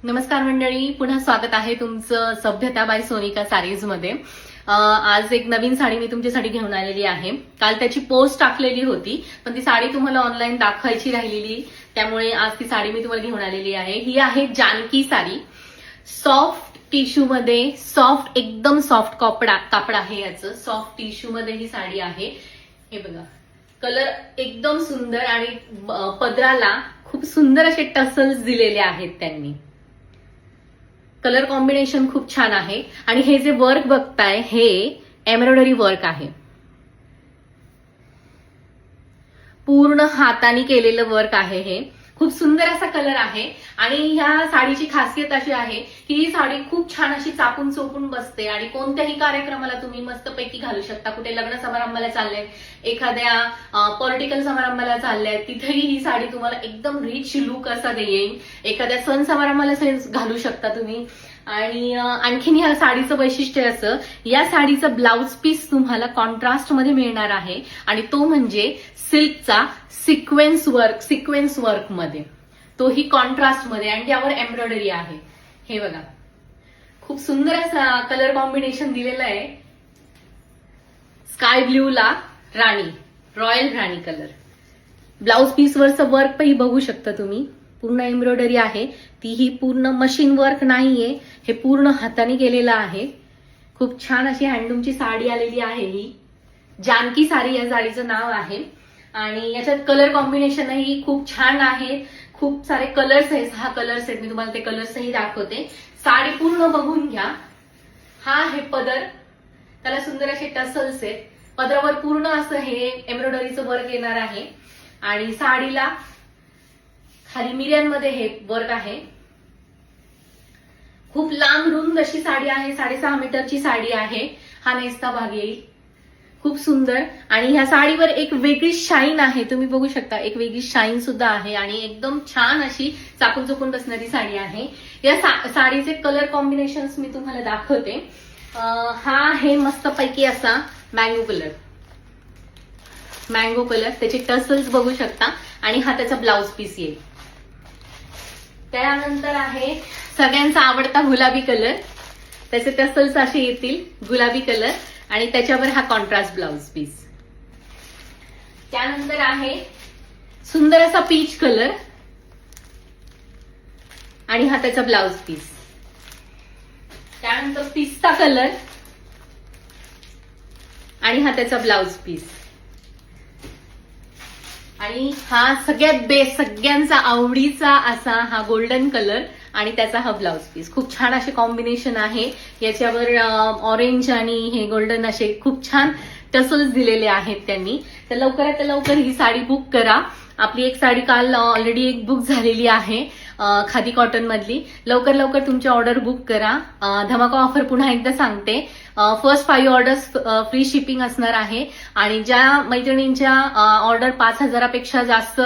नमस्कार मंडळी, पुन्हा स्वागत आहे तुमचं सभ्यता बाय सोनिका सारीज मध्ये। आज एक नवीन साडी मी तुमच्यासाठी घेऊन आलेली आहे। काल त्याची पोस्ट टाकलेली होती, पण ती साडी तुम्हाला ऑनलाईन दाखवायची राहिलेली, त्यामुळे आज ती साडी मी तुम्हाला घेऊन आलेली आहे। ही आहे जानकी साडी, सॉफ्ट टिश्यू मध्ये, सॉफ्ट एकदम सॉफ्ट कापड आहे याचं, सॉफ्ट टिश्यू मध्ये ही साडी आहे। हे बघा, कलर एकदम सुंदर आणि पदराला खूप सुंदर असे टसल्स दिलेले आहेत त्यांनी। कलर कॉम्बिनेशन खूप छान आहे आणि हे जे वर्क बघताय हे एम्ब्रॉयडरी वर्क आहे, पूर्ण हाताने केलेलं वर्क आहे। हे खूप सुंदर असा कलर आहे आणि ह्या साडीची खासियत अशी आहे की ही साडी खूप छान अशी चापून चोपून बसते आणि कोणत्याही कार्यक्रमाला तुम्ही मस्तपैकी घालू शकता। कुठे लग्न समारंभाला चालले, एखाद्या पॉलिटिकल समारंभाला चालले, तिथेही ही साडी तुम्हाला एकदम रिच लुक असा देईल। एखाद्या सण समारंभाला घालू शकता तुम्ही। आणि आणखीन या साडीचं वैशिष्ट्य असं, या साडीचं ब्लाउज पीस तुम्हाला कॉन्ट्रास्ट मध्ये मिळणार आहे आणि तो म्हणजे सिल्कचा सिक्वेन्स वर्क मध्ये, तोही कॉन्ट्रास्ट मध्ये आणि त्यावर एम्ब्रॉयडरी आहे। हे बघा, खूप सुंदर असा कलर कॉम्बिनेशन दिलेलं आहे। स्काय ब्ल्यू ला राणी, रॉयल राणी कलर। ब्लाउज पीस वरचं वर्क ही बघू शकता तुम्ही, पूर्ण एम्ब्रॉयडरी आहे, तीही पूर्ण मशीन वर्क नाहीये, हे पूर्ण हाताने केलेलं आहे। खूप छान अशी हँडलूमची साडी आलेली आहे। ही जानकी साडी या साडीचं नाव आहे आणि याच्यात कलर कॉम्बिनेशनही खूप छान आहे। खूप सारे कलर्स आहेत, 6 कलर्स आहेत, मी तुम्हाला ते कलर्सही दाखवते। साडी पूर्ण बघून घ्या। हा आहे पदर, त्याला सुंदर असे टसल्स आहेत, पदरावर पूर्ण असं हे एम्ब्रॉयडरीचं वर्क येणार आहे आणि साडीला खाली मिऱ्यांमध्ये हे वर्क आहे। खूप लांब रुंद अशी साडी आहे, 6.5 मीटरची साडी आहे। हा नेसता भाग येईल, खूप सुंदर। आणि ह्या साडीवर एक वेगळी शाईन आहे, तुम्ही बघू शकता, एक वेगळी शाईन सुद्धा आहे आणि एकदम छान अशी चापून चुपून बसणारी साडी आहे। या साडीचे कलर कॉम्बिनेशन्स मी तुम्हाला दाखवते। हा आहे मस्तपैकी असा मँगो कलर, त्याचे टसल्स बघू शकता आणि हा त्याचा ब्लाउज पीस येईल। त्यानंतर आहे सगळ्यांचा आवडता गुलाबी कलर, त्याचे टसल्स असे येतील, गुलाबी कलर आणि त्याच्यावर हा कॉन्ट्रास्ट ब्लाउज पीस। त्यानंतर आहे सुंदर असा पीच कलर आणि हा त्याचा ब्लाउज पीस। त्यानंतर पिस्ता कलर आणि हा त्याचा ब्लाउज पीस आणि हा सगळ्यात बेस्ट, सगळ्यांचा आवडीचा असा हा गोल्डन कलर आणि त्याचा हा ब्लाउज पीस। खूप छान असे कॉम्बिनेशन आहे, याच्यावर ऑरेंज आणि हे गोल्डन असे खूप छान टसल्स दिलेले आहेत त्यांनी। तर लवकरात लवकर ही साडी बुक करा। आपली एक साडी काल ऑलरेडी एक बुक झालेली आहे, खादी कॉटन मधली। लवकर तुमची ऑर्डर बुक करा। धमाका ऑफर पुन्हा एकदा सांगते, फर्स्ट 5 ऑर्डर्स फ्री शिपिंग असणार आहे आणि ज्या मैत्रिणींच्या ऑर्डर 5,000 पेक्षा जास्त